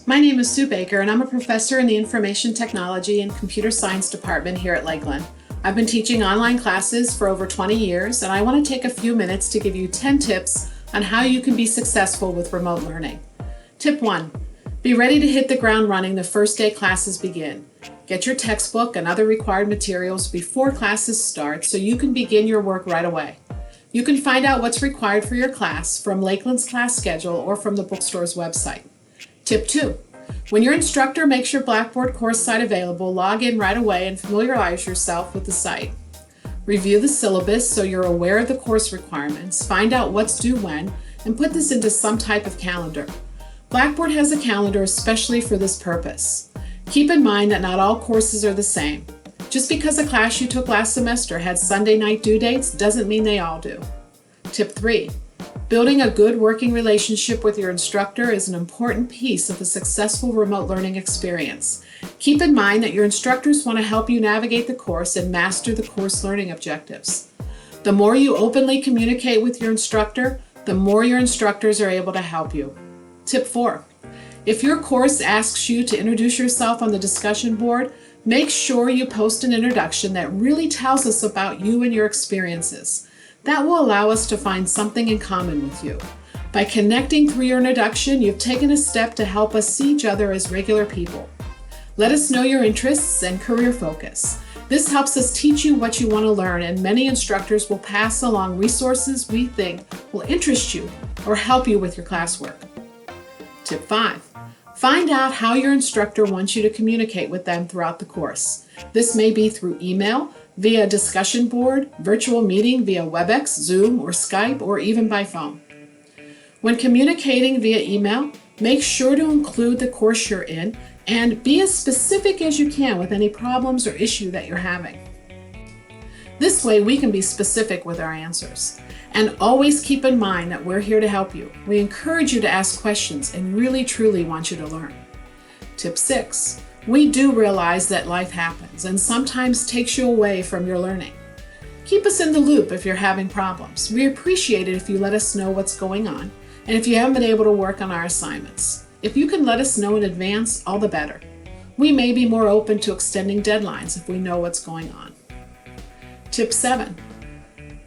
My name is Sue Baker, and I'm a professor in the Information Technology and Computer Science department here at Lakeland. I've been teaching online classes for over 20 years, and I want to take a few minutes to give you 10 tips on how you can be successful with remote learning. Tip 1. Be ready to hit the ground running the first day classes begin. Get your textbook and other required materials before classes start so you can begin your work right away. You can find out what's required for your class from Lakeland's class schedule or from the bookstore's website. Tip 2. When your instructor makes your Blackboard course site available, log in right away and familiarize yourself with the site. Review the syllabus so you're aware of the course requirements, find out what's due when, and put this into some type of calendar. Blackboard has a calendar especially for this purpose. Keep in mind that not all courses are the same. Just because a class you took last semester had Sunday night due dates doesn't mean they all do. Tip 3. Building a good working relationship with your instructor is an important piece of a successful remote learning experience. Keep in mind that your instructors want to help you navigate the course and master the course learning objectives. The more you openly communicate with your instructor, the more your instructors are able to help you. Tip 4. If your course asks you to introduce yourself on the discussion board, make sure you post an introduction that really tells us about you and your experiences. That will allow us to find something in common with you. By connecting through your introduction, you've taken a step to help us see each other as regular people. Let us know your interests and career focus. This helps us teach you what you want to learn, and many instructors will pass along resources we think will interest you or help you with your classwork. Tip 5. Find out how your instructor wants you to communicate with them throughout the course. This may be through email, via discussion board, virtual meeting via WebEx, Zoom, or Skype, or even by phone. When communicating via email, make sure to include the course you're in and be as specific as you can with any problems or issue that you're having. This way we can be specific with our answers. And always keep in mind that we're here to help you. We encourage you to ask questions and really truly want you to learn. Tip 6. We do realize that life happens and sometimes takes you away from your learning. Keep us in the loop if you're having problems. We appreciate it if you let us know what's going on and if you haven't been able to work on our assignments. If you can let us know in advance, all the better. We may be more open to extending deadlines if we know what's going on. Tip 7.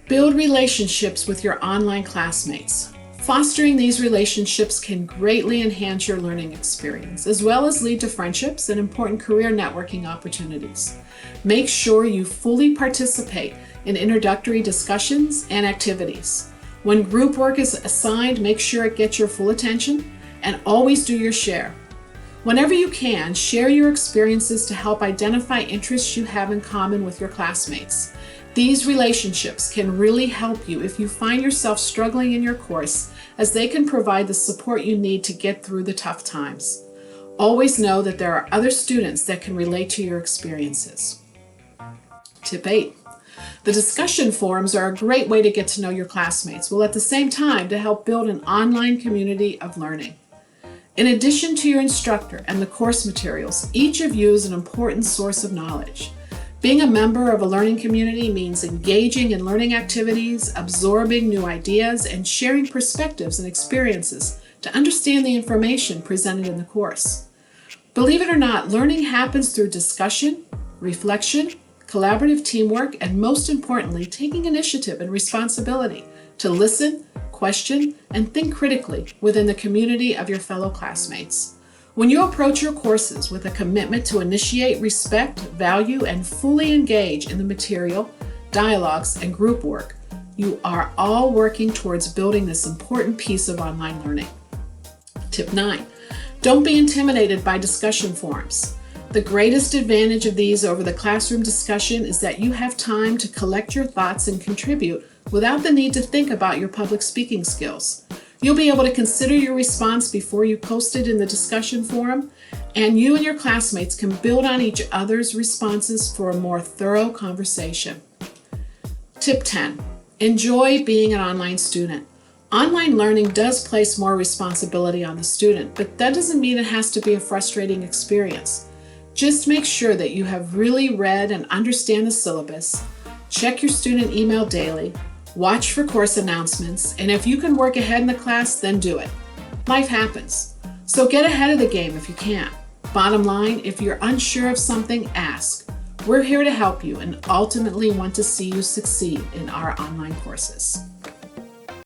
Build relationships with your online classmates. Fostering these relationships can greatly enhance your learning experience, as well as lead to friendships and important career networking opportunities. Make sure you fully participate in introductory discussions and activities. When group work is assigned, make sure it gets your full attention and always do your share. Whenever you can, share your experiences to help identify interests you have in common with your classmates. These relationships can really help you if you find yourself struggling in your course, as they can provide the support you need to get through the tough times. Always know that there are other students that can relate to your experiences. Tip 8. The discussion forums are a great way to get to know your classmates, while at the same time to help build an online community of learning. In addition to your instructor and the course materials, each of you is an important source of knowledge. Being a member of a learning community means engaging in learning activities, absorbing new ideas, and sharing perspectives and experiences to understand the information presented in the course. Believe it or not, learning happens through discussion, reflection, collaborative teamwork, and most importantly, taking initiative and responsibility to listen, question, and think critically within the community of your fellow classmates. When you approach your courses with a commitment to initiate, respect, value, and fully engage in the material, dialogues, and group work, you are all working towards building this important piece of online learning. Tip 9. Don't be intimidated by discussion forums. The greatest advantage of these over the classroom discussion is that you have time to collect your thoughts and contribute without the need to think about your public speaking skills. You'll be able to consider your response before you post it in the discussion forum, and you and your classmates can build on each other's responses for a more thorough conversation. Tip 10. Enjoy being an online student. Online learning does place more responsibility on the student, but that doesn't mean it has to be a frustrating experience. Just make sure that you have really read and understand the syllabus, check your student email daily, watch for course announcements, and if you can work ahead in the class, then do it. Life happens. So get ahead of the game if you can. Bottom line, if you're unsure of something, ask. We're here to help you and ultimately want to see you succeed in our online courses.